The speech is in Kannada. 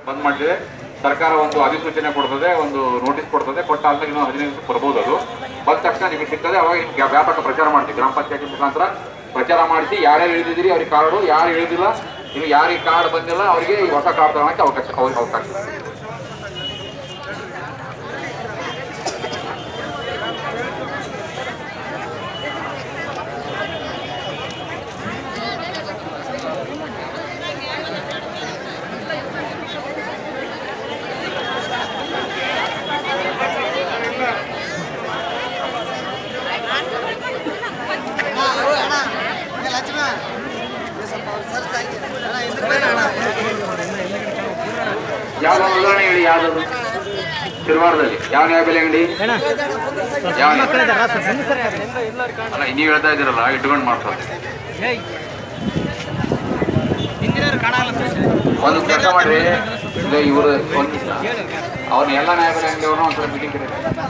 ಬಂದ್ ಮಾಡಿದ್ರೆ ಸರ್ಕಾರ ಒಂದು ಅಧಿಸೂಚನೆ ಕೊಡ್ತದೆ, ಒಂದು ನೋಟಿಸ್ ಕೊಡ್ತದೆ. ಕೊಟ್ಟಾದ್ಮೇಲೆ ಇನ್ನೂ 15 ದಿವಸ ಬರ್ಬೋದು. ಅದು ಬಂದ ತಕ್ಷಣ ನಿಮಗೆ ಸಿಗ್ತದೆ. ಅವಾಗ ನಿಮ್ಗೆ ವ್ಯಾಪಕ ಪ್ರಚಾರ ಮಾಡ್ತೀವಿ. ಗ್ರಾಮ ಪಂಚಾಯತಿ ಮುಖಾಂತರ ಪ್ರಚಾರ ಮಾಡಿಸಿ ಯಾರ್ಯಾರು ಇಳಿದಿದ್ದೀರಿ ಅವ್ರಿಗೆ ಕಾರ್ಡು, ಯಾರು ಇಳಿದಿಲ್ಲ, ನೀವು ಯಾರಿಗೆ ಕಾರ್ಡ್ ಬಂದಿಲ್ಲ ಅವರಿಗೆ ಹೊಸ ಕಾರ್ಡ್ ತಗೊಳಕ್ಕೆ ಅವಕಾಶ. ಯಾವ ಉದಾಹರಣೆ ಹೇಳಿ, ಯಾವ್ದು ತಿರುವಾರದಲ್ಲಿ ಯಾವ ನ್ಯಾಯಬೆಲೆ ಅಂಗಡಿ ಅಲ್ಲ, ನೀವು ಹೇಳ್ತಾ ಇದ್ದೀರಲ್ಲ ಇಟ್ಕೊಂಡು ಮಾಡ್ತಾರೆ. ಒಂದು ಕೆಲಸ ಮಾಡ್ರಿ, ಇವರು ಅವ್ರನ್ನ ಎಲ್ಲ ನ್ಯಾಯಬೆಲೆ ಅಂಗಡಿಯವ್ರನ್ನ ಒಂದ್ಸಲ ಮೀಟಿಂಗ್ ಕರೀತಾರೆ.